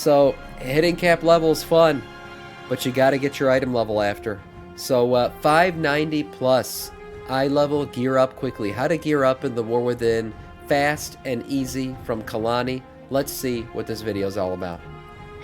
So hitting cap level is fun, but you got to get your item level after. So 590 plus eye level, gear up quickly. How to gear up in the War Within fast and easy from Kalani. Let's see what this video is all about.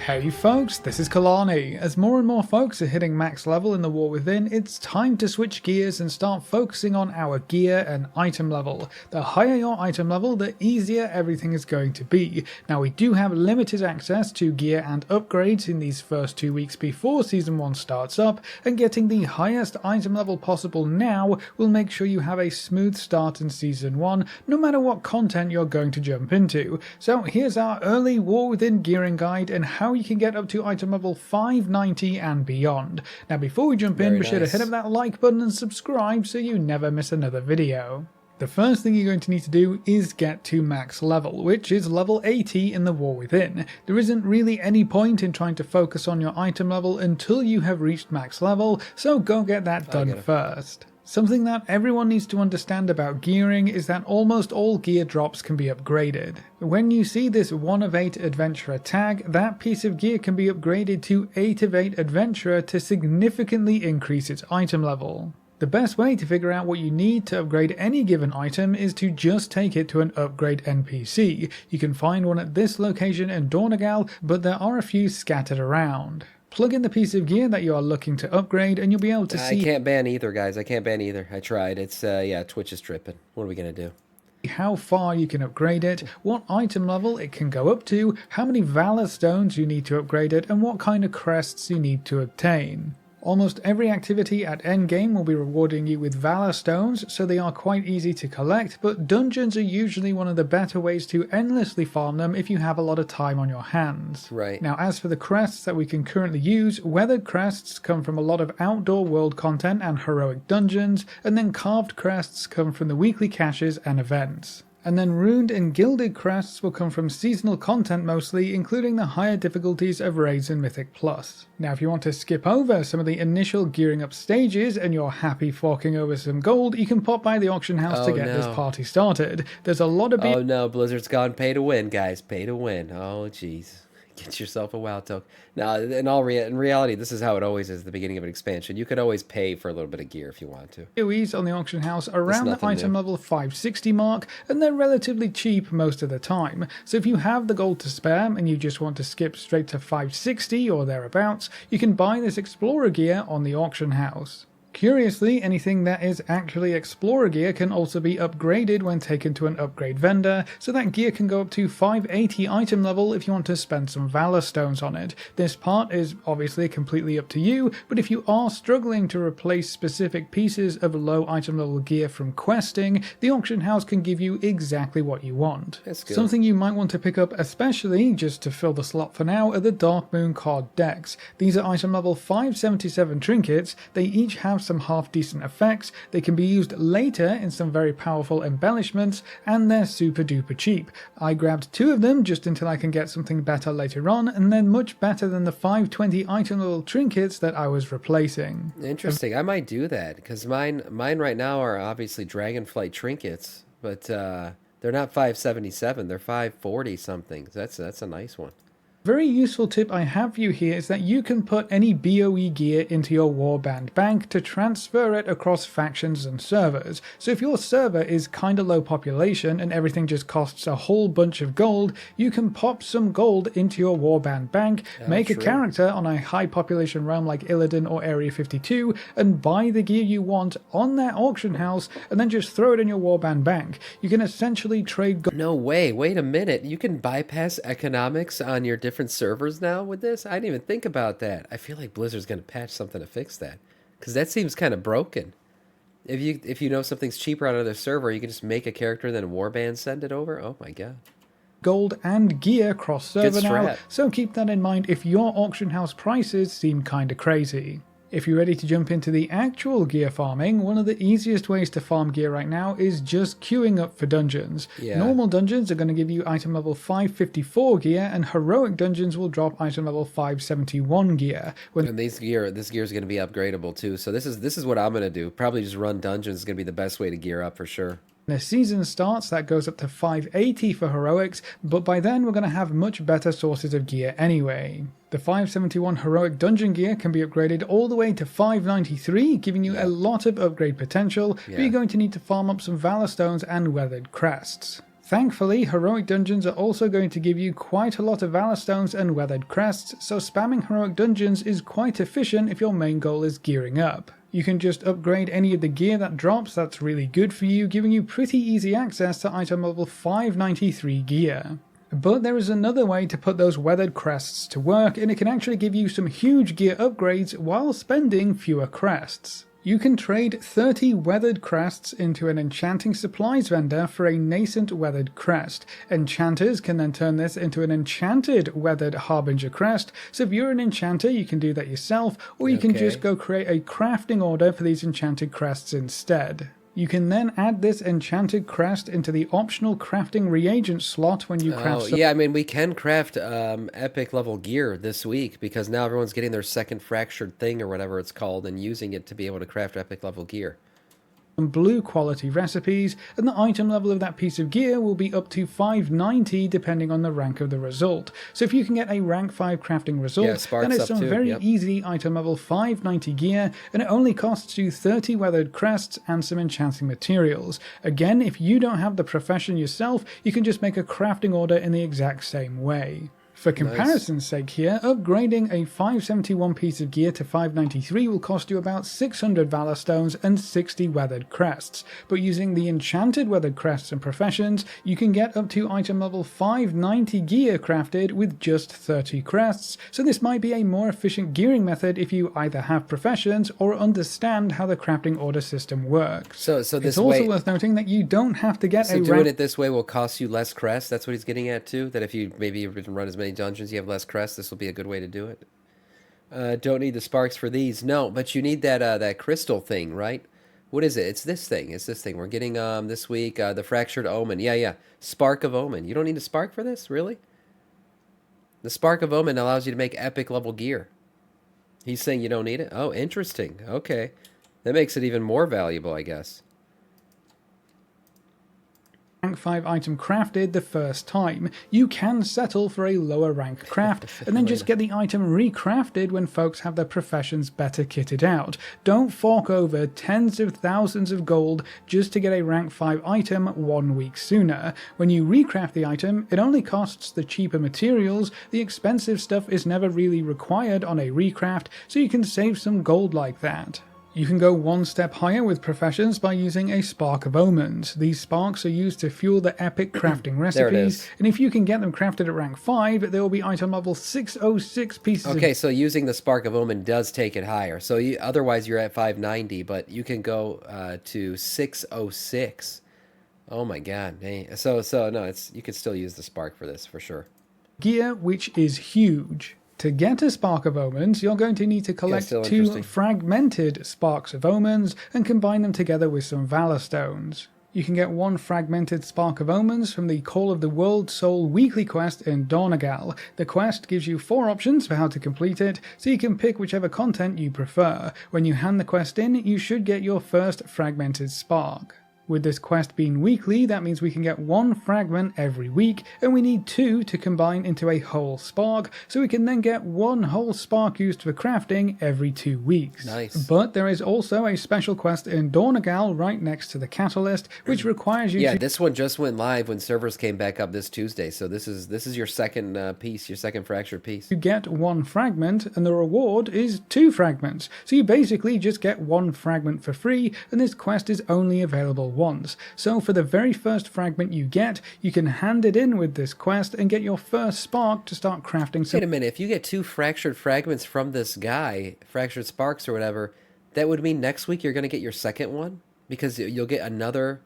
Hey folks, this is Kalani. As more and more folks are hitting max level in the War Within, it's time to switch gears and start focusing on our gear and item level. The higher your item level, the easier everything is going to be. Now we do have limited access to gear and upgrades in these first 2 weeks before Season 1 starts up, and getting the highest item level possible now will make sure you have a smooth start in Season 1, no matter what content you're going to jump into. So here's our early War Within gearing guide and how you can get up to item level 590 and beyond. Now before we jump in, be sure to hit up that like button and subscribe so you never miss another video. The first thing you're going to need to do is get to max level, which is level 80 in the War Within. There isn't really any point in trying to focus on your item level until you have reached max level, so go get that done first. Something that everyone needs to understand about gearing is that almost all gear drops can be upgraded. When you see this 1 of 8 Adventurer tag, that piece of gear can be upgraded to 8 of 8 Adventurer to significantly increase its item level. The best way to figure out what you need to upgrade any given item is to just take it to an upgrade NPC. You can find one at this location in Dornegal, but there are a few scattered around. Plug in the piece of gear that you are looking to upgrade and you'll be able to see... I can't ban either, guys. I can't ban either. I tried. It's, yeah, Twitch is tripping. What are we going to do? How far you can upgrade it, what item level it can go up to, how many Valor Stones you need to upgrade it, and what kind of crests you need to obtain. Almost every activity at endgame will be rewarding you with Valor Stones, so they are quite easy to collect, but dungeons are usually one of the better ways to endlessly farm them if you have a lot of time on your hands. Right. Now as for the crests that we can currently use, weathered crests come from a lot of outdoor world content and heroic dungeons, and then carved crests come from the weekly caches and events. And then runed and gilded crests will come from seasonal content mostly, including the higher difficulties of Raids and Mythic Plus. Now if you want to skip over some of the initial gearing up stages and you're happy forking over some gold, you can pop by the auction house to get this party started. There's a lot of... Oh no, Blizzard's gone pay to win, guys. Pay to win. Oh jeez. Get yourself a WoW token. Now, in reality, this is how it always is at the beginning of an expansion. You could always pay for a little bit of gear if you want to. AoEs on the auction house around the item level 560 mark, and they're relatively cheap most of the time. So if you have the gold to spare and you just want to skip straight to 560 or thereabouts, you can buy this Explorer gear on the auction house. Curiously, anything that is actually Explorer gear can also be upgraded when taken to an upgrade vendor, so that gear can go up to 580 item level if you want to spend some Valor Stones on it. This part is obviously completely up to you, but if you are struggling to replace specific pieces of low item level gear from questing, the auction house can give you exactly what you want. That's good. Something you might want to pick up especially, just to fill the slot for now, are the Dark Moon card decks. These are item level 577 trinkets. They each have some half decent effects, they can be used later in some very powerful embellishments, and they're super duper cheap. I grabbed 2 of them just until I can get something better later on, and they're much better than the 520 item level trinkets that I was replacing. Interesting. I might do that because mine right now are obviously Dragonflight trinkets, but they're not 577, they're 540 something. That's a nice one. Very useful tip I have for you here is that you can put any BOE gear into your warband bank to transfer it across factions and servers. So if your server is kinda low population and everything just costs a whole bunch of gold, you can pop some gold into your warband bank, make a character on a high population realm like Illidan or Area 52, and buy the gear you want on that auction house, and then just throw it in your warband bank. You can essentially trade gold. No way, wait a minute. You can bypass economics on your different servers now with this? I didn't even think about that. I feel like Blizzard's going to patch something to fix that, because that seems kind of broken. If you know something's cheaper on another server, you can just make a character and then warband send it over. Oh my god. Gold and gear cross server now, so keep that in mind if your auction house prices seem kinda crazy. If you're ready to jump into the actual gear farming, one of the easiest ways to farm gear right now is just queuing up for dungeons. Normal dungeons are going to give you item level 554 gear, and heroic dungeons will drop item level 571 gear. And this gear is going to be upgradable too. So this is what I'm going to do. Probably just run dungeons is going to be the best way to gear up for sure. The season starts, that goes up to 580 for heroics, but by then we're going to have much better sources of gear anyway. The 571 heroic dungeon gear can be upgraded all the way to 593, giving you a lot of upgrade potential, but you're going to need to farm up some Valor Stones and Weathered Crests. Thankfully, heroic dungeons are also going to give you quite a lot of Valor Stones and Weathered Crests, so spamming heroic dungeons is quite efficient if your main goal is gearing up. You can just upgrade any of the gear that drops, that's really good for you, giving you pretty easy access to item level 593 gear. But there is another way to put those Weathered Crests to work, and it can actually give you some huge gear upgrades while spending fewer crests. You can trade 30 Weathered Crests into an enchanting supplies vendor for a nascent Weathered Crest. Enchanters can then turn this into an enchanted Weathered Harbinger Crest, so if you're an enchanter you can do that yourself, or you can just go create a crafting order for these enchanted crests instead. You can then add this enchanted crest into the optional crafting reagent slot when you craft. Yeah, I mean, we can craft epic level gear this week because now everyone's getting their second fractured thing or whatever it's called and using it to be able to craft epic level gear. Blue quality recipes, and the item level of that piece of gear will be up to 590 depending on the rank of the result. So if you can get a rank 5 crafting result, then it's some very easy item level 590 gear, and it only costs you 30 Weathered Crests and some enchanting materials. Again, if you don't have the profession yourself, you can just make a crafting order in the exact same way. For comparison's sake here, upgrading a 571 piece of gear to 593 will cost you about 600 Valor Stones and 60 Weathered Crests, but using the enchanted Weathered Crests and Professions, you can get up to item level 590 gear crafted with just 30 crests, so this might be a more efficient gearing method if you either have Professions or understand how the crafting order system works. So this it's also worth noting that you don't have to get so doing it this way will cost you less crests, that's what he's getting at too? That if you maybe run as many dungeons, you have less crests, this will be a good way to do it. Don't need the sparks for these. No, but you need that crystal thing, right? What is it? It's this thing. We're getting this week the fractured omen. Yeah. Spark of Omen. You don't need a spark for this, really? The Spark of Omen allows you to make epic level gear. He's saying you don't need it? Oh, interesting. Okay. That makes it even more valuable, I guess. Rank 5 item crafted the first time, you can settle for a lower rank craft and then just get the item recrafted when folks have their professions better kitted out. Don't fork over tens of thousands of gold just to get a rank 5 item 1 week sooner. When you recraft the item, it only costs the cheaper materials, the expensive stuff is never really required on a recraft, so you can save some gold like that. You can go one step higher with professions by using a Spark of Omens. These sparks are used to fuel the epic crafting recipes, and if you can get them crafted at rank 5, they will be item level 606 pieces. Okay, so using the Spark of Omen does take it higher. So otherwise you're at 590, but you can go to 606. Oh my god. So no, you could still use the Spark for this, for sure. Gear, which is huge. To get a Spark of Omens, you're going to need to collect 2 fragmented Sparks of Omens and combine them together with some Valor Stones. You can get 1 fragmented Spark of Omens from the Call of the World Soul weekly quest in Dornagal. The quest gives you 4 options for how to complete it, so you can pick whichever content you prefer. When you hand the quest in, you should get your first fragmented Spark. With this quest being weekly, that means we can get 1 fragment every week, and we need 2 to combine into a whole spark, so we can then get 1 whole spark used for crafting every 2 weeks. Nice. But there is also a special quest in Dornagal right next to the catalyst, which requires you to... Yeah, this one just went live when servers came back up this Tuesday, so this is your second piece, your second fractured piece. You get 1 fragment, and the reward is 2 fragments. So you basically just get 1 fragment for free, and this quest is only available once. So for the very first fragment you get, you can hand it in with this quest and get your first spark to start crafting some... Wait a minute, if you get 2 fractured fragments from this guy, fractured sparks or whatever, that would mean next week you're going to get your second one? Because you'll get another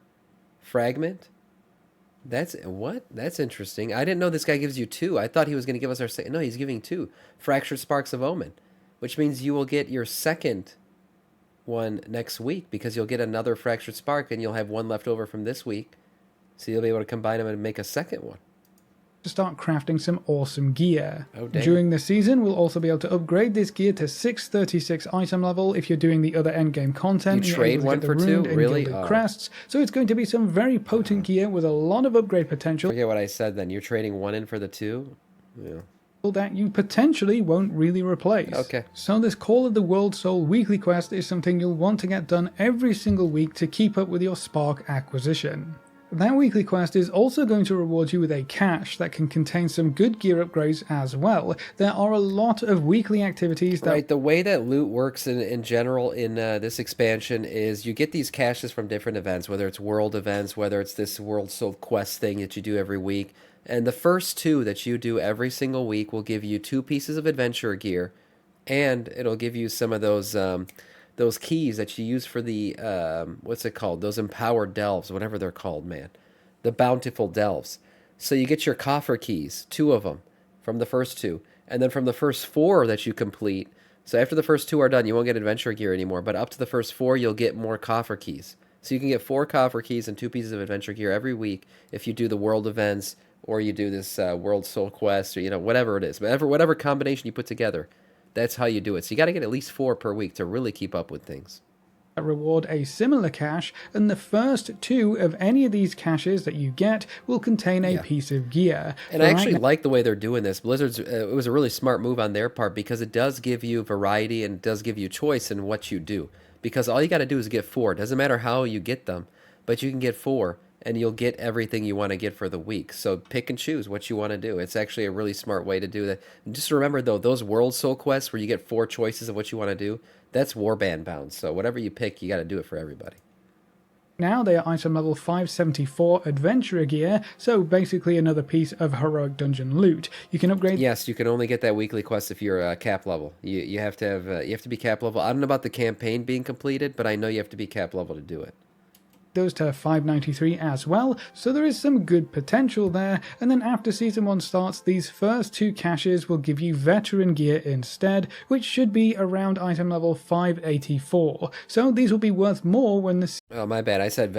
fragment? That's interesting. I didn't know this guy gives you 2. I thought he was going to give us our second. No, he's giving 2 fractured sparks of Omen, which means you will get your second one next week because you'll get another fractured spark and you'll have 1 left over from this week, so you'll be able to combine them and make a second one. to start crafting some awesome gear. Oh, damn. During the season, we'll also be able to upgrade this gear to 636 item level if you're doing the other endgame content. You trade one for two? Really? Crests. So it's going to be some very potent gear with a lot of upgrade potential. Forget what I said then. You're trading one in for the two? Yeah. That you potentially won't really replace. Okay. So this Call of the World Soul weekly quest is something you'll want to get done every single week to keep up with your Spark acquisition. That weekly quest is also going to reward you with a cache that can contain some good gear upgrades as well. There are a lot of weekly activities that... Right, the way that loot works in general in this expansion is you get these caches from different events, whether it's world events, whether it's this World Soul quest thing that you do every week. And the first two that you do every single week will give you 2 pieces of adventure gear, and it'll give you some of those keys that you use for the, what's it called? Those empowered delves, whatever they're called, man. The bountiful delves. So you get your coffer keys, 2 of them from the first 2. And then from the first 4 that you complete, so after the first 2 are done, you won't get adventure gear anymore, but up to the first 4, you'll get more coffer keys. So you can get 4 coffer keys and 2 pieces of adventure gear every week if you do the world events, or you do this World Soul Quest, or, whatever it is. Whatever combination you put together, that's how you do it. So you got to get at least 4 per week to really keep up with things. Reward a similar cache, and the first 2 of any of these caches that you get will contain a piece of gear. And I actually like the way they're doing this. Blizzard's, it was a really smart move on their part, because it does give you variety and does give you choice in what you do. Because all you got to do is get 4. It doesn't matter how you get them, but you can get 4. And you'll get everything you want to get for the week. So pick and choose what you want to do. It's actually a really smart way to do that. And just remember, though, those World Soul quests where you get 4 choices of what you want to do, that's warband bound. So whatever you pick, you got to do it for everybody. Now they are item level 574 adventurer gear, so basically another piece of heroic dungeon loot. You can upgrade... Yes, you can only get that weekly quest if you're cap level. You have to have you have to be cap level. I don't know about the campaign being completed, but I know you have to be cap level to do it. Those to 593 as well, so there is some good potential there. And then after Season 1 starts, these first 2 caches will give you veteran gear instead, which should be around item level 584. So these will be worth more when the Oh, my bad. I said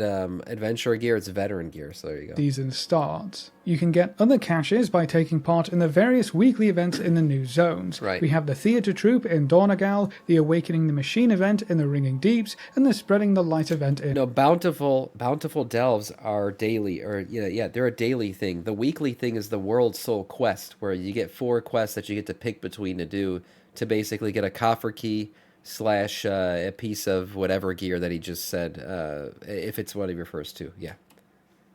adventure gear. It's veteran gear, so there you go. Season starts. You can get other caches by taking part in the various weekly events in the new zones. Right. We have the Theatre Troop in Dornagal, the Awakening the Machine event in the Ringing Deeps, and the Spreading the Light event in... No, bountiful delves are daily, or they're a daily thing. The weekly thing is the World Soul quest, where you get 4 quests that you get to pick between to do to basically get a coffer key / a piece of whatever gear that he just said, if it's one of your first 2, yeah.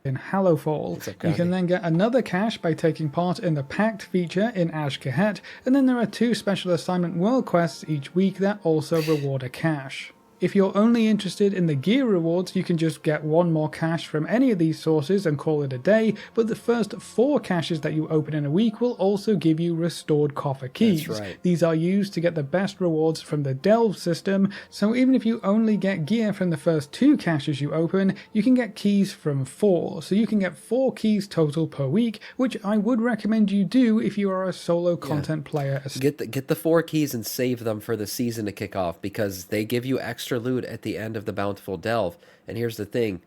In Hallowfall. Okay. You can then get another cache by taking part in the Pact feature in Ashkahet, and then there are 2 special assignment world quests each week that also reward a cache. If you're only interested in the gear rewards, you can just get 1 more cache from any of these sources and call it a day, but the first 4 caches that you open in a week will also give you restored coffer keys. That's right. These are used to get the best rewards from the delve system, so even if you only get gear from the first 2 caches you open, you can get keys from 4, so you can get 4 keys total per week, which I would recommend you do if you are a solo content player. Get the 4 keys and save them for the season to kick off, because they give you extra loot at the end of the bountiful delve. And here's the thing,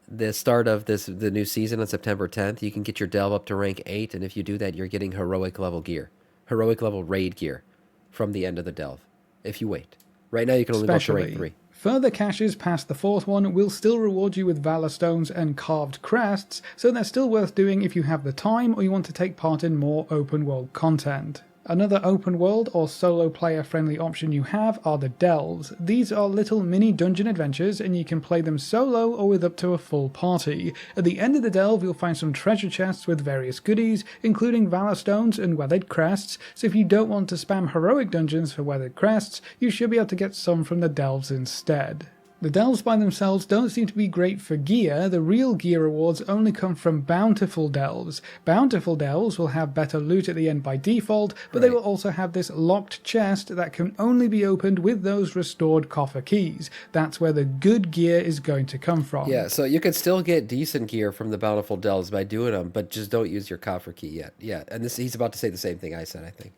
the start of the new season on September 10th, you can get your delve up to rank 8, and if you do that, you're getting heroic level gear, heroic level raid gear from the end of the delve if you wait. Right now you can only go up to rank 3. Further caches past the 4th one will still reward you with Valor Stones and Carved Crests, so they're still worth doing if you have the time or you want to take part in more open world content. Another open world or solo player friendly option you have are the delves. These are little mini dungeon adventures and you can play them solo or with up to a full party. At the end of the delve you'll find some treasure chests with various goodies, including Valor Stones and Weathered Crests, so if you don't want to spam heroic dungeons for Weathered Crests, you should be able to get some from the delves instead. The delves by themselves don't seem to be great for gear. The real gear rewards only come from bountiful delves. Bountiful delves will have better loot at the end by default, but they will also have this locked chest that can only be opened with those restored coffer keys. That's where the good gear is going to come from. Yeah, so you can still get decent gear from the bountiful delves by doing them, but just don't use your coffer key yet. Yeah, and he's about to say the same thing I said, I think.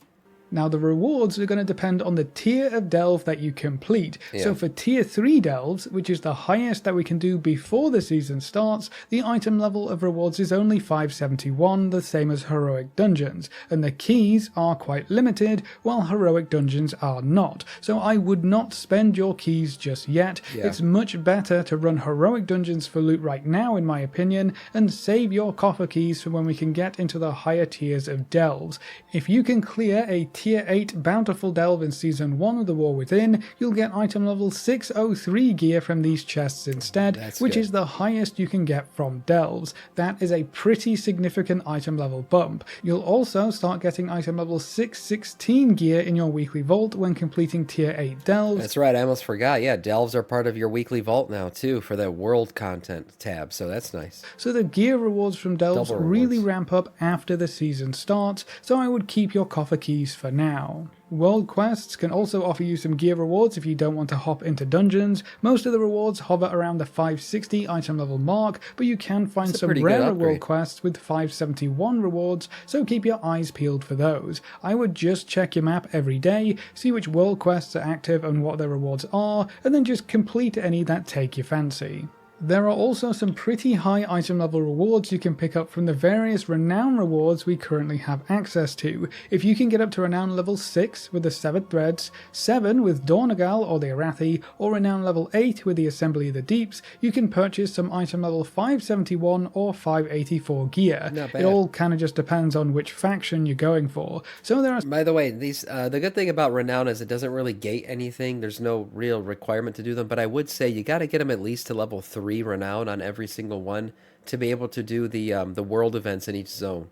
Now, the rewards are going to depend on the tier of delve that you complete. Yeah. So for tier 3 delves, which is the highest that we can do before the season starts, the item level of rewards is only 571, the same as heroic dungeons. And the keys are quite limited, while heroic dungeons are not. So I would not spend your keys just yet. Yeah. It's much better to run heroic dungeons for loot right now, in my opinion, and save your coffer keys for when we can get into the higher tiers of delves. If you can clear a Tier 8 Bountiful Delve in Season 1 of The War Within, you'll get item level 603 gear from these chests instead, which is the highest you can get from delves. That is a pretty significant item level bump. You'll also start getting item level 616 gear in your weekly vault when completing Tier 8 delves. That's right, I almost forgot. Yeah, delves are part of your weekly vault now too for that world content tab, so that's nice. So the gear rewards from delves really ramp up after the season starts, so I would keep your coffer keys for now. World quests can also offer you some gear rewards if you don't want to hop into dungeons. Most of the rewards hover around the 560 item level mark, but you can find some rarer world quests with 571 rewards, so keep your eyes peeled for those. I would just check your map every day, see which world quests are active and what their rewards are, and then just complete any that take your fancy. There are also some pretty high item level rewards you can pick up from the various renown rewards we currently have access to. If you can get up to renown level 6 with the Severed Threads, 7 with Dornagal or the Arathi, or renown level 8 with the Assembly of the Deeps, you can purchase some item level 571 or 584 gear. It all kind of just depends on which faction you're going for. So there are... By the way, these the good thing about renown is it doesn't really gate anything. There's no real requirement to do them, but I would say you got to get them at least to level 3 renown on every single one to be able to do the world events in each zone.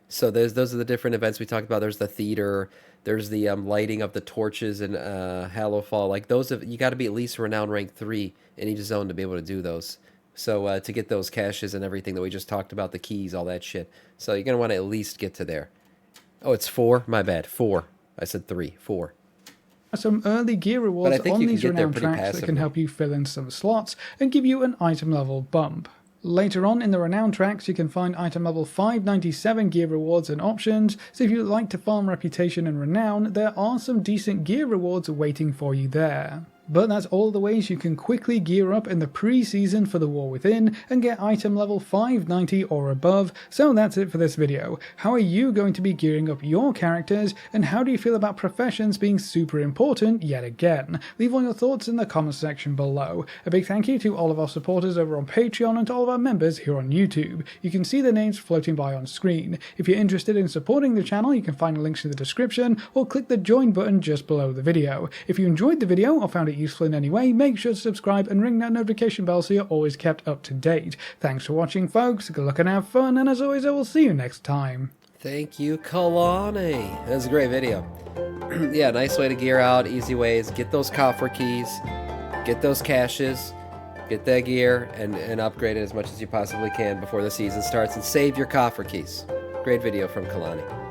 So those are the different events we talked about. There's the theater, there's the lighting of the torches in Hallowfall. Like those, you got to be at least renown rank 3 in each zone to be able to do those. So to get those caches and everything that we just talked about, the keys, all that shit. So you're gonna want to at least get to there. Oh, it's 4. My bad. 4. I said 3. 4. Some early gear rewards on these renowned tracks that can help you fill in some slots and give you an item level bump. Later on in the renowned tracks you can find item level 597 gear rewards and options, so if you like to farm reputation and renown, there are some decent gear rewards waiting for you there. But that's all the ways you can quickly gear up in the pre-season for The War Within and get item level 590 or above. So that's it for this video. How are you going to be gearing up your characters, and how do you feel about professions being super important yet again? Leave all your thoughts in the comment section below. A big thank you to all of our supporters over on Patreon and to all of our members here on YouTube. You can see their names floating by on screen. If you're interested in supporting the channel, you can find links in the description or click the join button just below the video. If you enjoyed the video or found it useful in any way, make sure to subscribe and ring that notification bell so you're always kept up to date. Thanks for watching, folks. Good luck and have fun, and as always, I will see you next time. Thank you, Kalani. That was a great video. Yeah, nice way to gear out, easy ways. Get those coffer keys, get those caches, get that gear, and upgrade it as much as you possibly can before the season starts, and save your coffer keys. Great video from Kalani.